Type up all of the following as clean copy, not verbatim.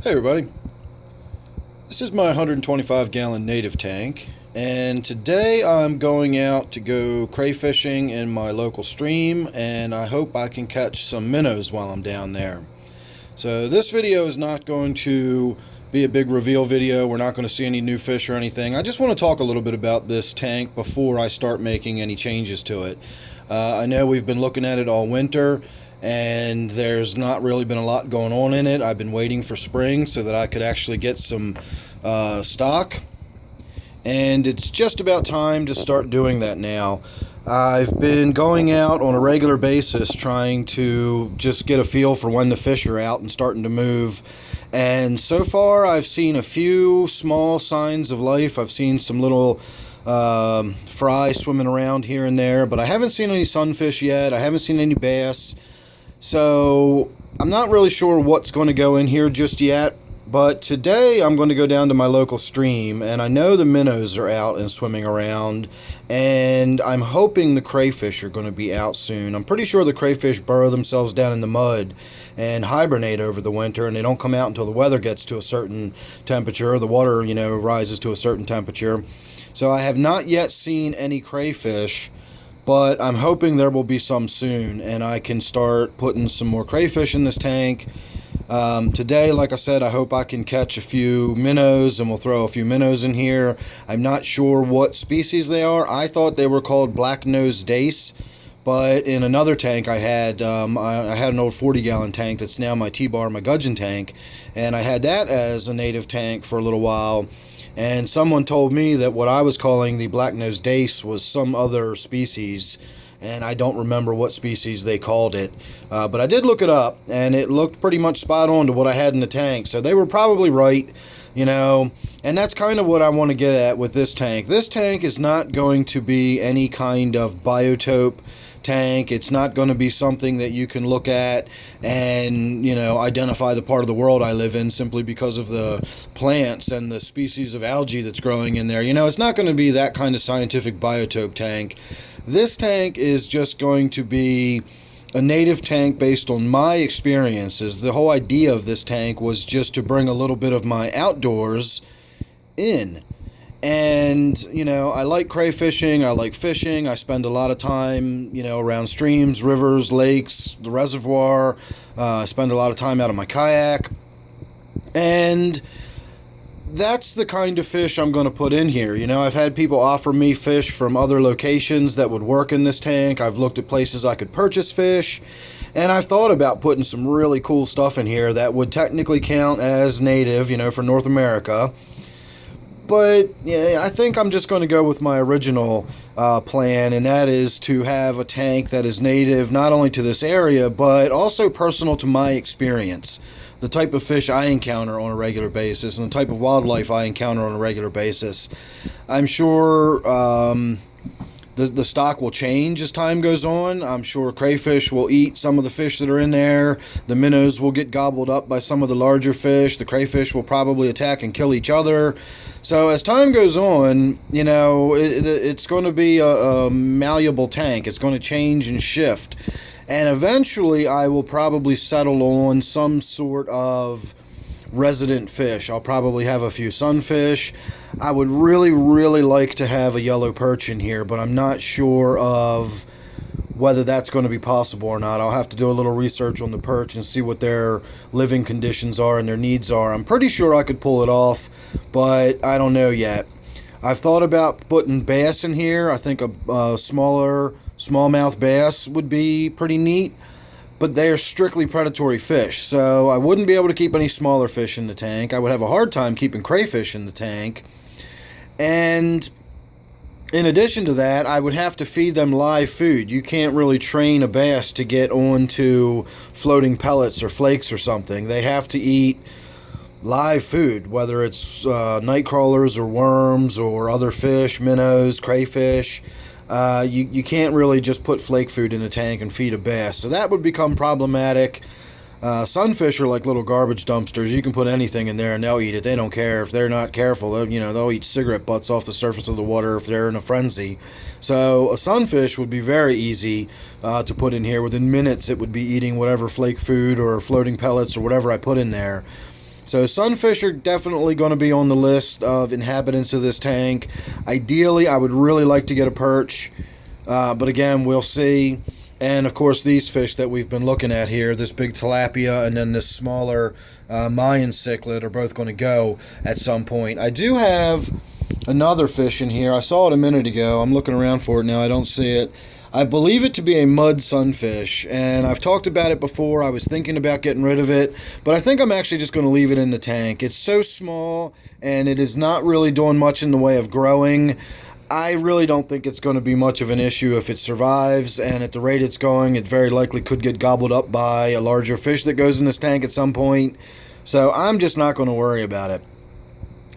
Hey everybody, this is my 125 gallon native tank, and today I'm going out to go crayfishing in my local stream, and I hope I can catch some minnows while I'm down there. So this video is not going to be a big reveal video. We're not going to see any new fish or anything. I just want to talk a little bit about this tank before I start making any changes to it. I know we've been looking at it all winter, and there's not really been a lot going on in it. I've been waiting for spring so that I could actually get some stock, and it's just about time to start doing that now. I've been going out on a regular basis trying to just get a feel for when the fish are out and starting to move, and so far I've seen a few small signs of life. I've seen some little fry swimming around here and there, but I haven't seen any sunfish yet. I haven't seen any bass. So I'm not really sure what's going to go in here just yet, but today I'm going to go down to my local stream, and I know the minnows are out and swimming around, and I'm hoping the crayfish are going to be out soon. I'm pretty sure the crayfish burrow themselves down in the mud and hibernate over the winter, and they don't come out until the weather gets to a certain temperature, the water, rises to a certain temperature. So I have not yet seen any crayfish, but I'm hoping there will be some soon, and I can start putting some more crayfish in this tank. Today, like I said, I hope I can catch a few minnows, and we'll throw a few minnows in here. I'm not sure what species they are. I thought they were called black-nosed dace, but in another tank I had an old 40-gallon tank that's now my T-bar, my gudgeon tank, and I had that as a native tank for a little while. And someone told me that what I was calling the black-nosed dace was some other species, and I don't remember what species they called it. But I did look it up, and it looked pretty much spot on to what I had in the tank, so they were probably right, and that's kind of what I want to get at with this tank. This tank is not going to be any kind of biotope tank. It's not going to be something that you can look at and identify the part of the world I live in simply because of the plants and the species of algae that's growing in there. It's not going to be that kind of scientific biotope tank. This tank is just going to be a native tank based on my experiences. The whole idea of this tank was just to bring a little bit of my outdoors in. And, I like crayfishing, I like fishing, I spend a lot of time, around streams, rivers, lakes, the reservoir. I spend a lot of time out on my kayak. And that's the kind of fish I'm going to put in here. I've had people offer me fish from other locations that would work in this tank. I've looked at places I could purchase fish. And I've thought about putting some really cool stuff in here that would technically count as native, for North America. But yeah, I think I'm just going to go with my original plan, and that is to have a tank that is native not only to this area, but also personal to my experience. The type of fish I encounter on a regular basis and the type of wildlife I encounter on a regular basis. I'm sure the stock will change as time goes on. I'm sure crayfish will eat some of the fish that are in there. The minnows will get gobbled up by some of the larger fish. The crayfish will probably attack and kill each other. So as time goes on, it's going to be a malleable tank. It's going to change and shift. And eventually I will probably settle on some sort of resident fish. I'll probably have a few sunfish. I would really, really like to have a yellow perch in here, but I'm not sure of whether that's going to be possible or not. I'll have to do a little research on the perch and see what their living conditions are and their needs are. I'm pretty sure I could pull it off, but I don't know yet. I've thought about putting bass in here. I think a smaller smallmouth bass would be pretty neat, but they are strictly predatory fish, so I wouldn't be able to keep any smaller fish in the tank. I would have a hard time keeping crayfish in the tank, and in addition to that, I would have to feed them live food. You can't really train a bass to get onto floating pellets or flakes or something. They have to eat live food, whether it's night crawlers or worms or other fish, minnows, crayfish. You can't really just put flake food in a tank and feed a bass. So that would become problematic. Sunfish are like little garbage dumpsters. You can put anything in there and they'll eat it. They don't care. If they're not careful, they'll eat cigarette butts off the surface of the water if they're in a frenzy. So a sunfish would be very easy to put in here. Within minutes it would be eating whatever flake food or floating pellets or whatever I put in there. So sunfish are definitely going to be on the list of inhabitants of this tank. Ideally, I would really like to get a perch, but again, we'll see. And of course, these fish that we've been looking at here, this big tilapia and then this smaller Mayan cichlid, are both going to go at some point. I do have another fish in here. I saw it a minute ago. I'm looking around for it now. I don't see it. I believe it to be a mud sunfish, and I've talked about it before. I was thinking about getting rid of it, but I think I'm actually just going to leave it in the tank. It's so small, and it is not really doing much in the way of growing. I really don't think it's going to be much of an issue if it survives, and at the rate it's going, it very likely could get gobbled up by a larger fish that goes in this tank at some point. So I'm just not going to worry about it.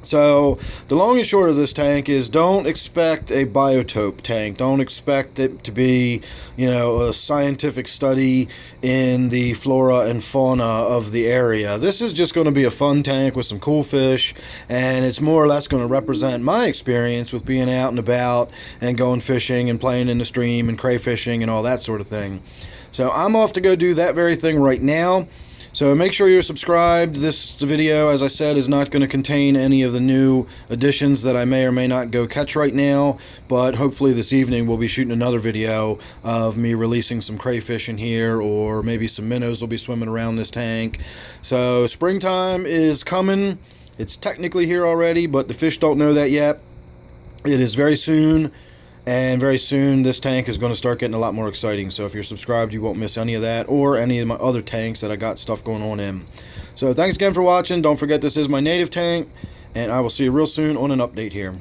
So the long and short of this tank is, don't expect a biotope tank. Don't expect it to be, a scientific study in the flora and fauna of the area. This is just going to be a fun tank with some cool fish, and it's more or less going to represent my experience with being out and about and going fishing and playing in the stream and crayfishing and all that sort of thing. So I'm off to go do that very thing right now. So make sure you're subscribed. This video, as I said, is not going to contain any of the new additions that I may or may not go catch right now, but hopefully this evening we'll be shooting another video of me releasing some crayfish in here, or maybe some minnows will be swimming around this tank. So springtime is coming. It's technically here already, but the fish don't know that yet. It is very soon. And very soon, this tank is going to start getting a lot more exciting. So if you're subscribed, you won't miss any of that or any of my other tanks that I got stuff going on in. So thanks again for watching. Don't forget, this is my native tank, and I will see you real soon on an update here.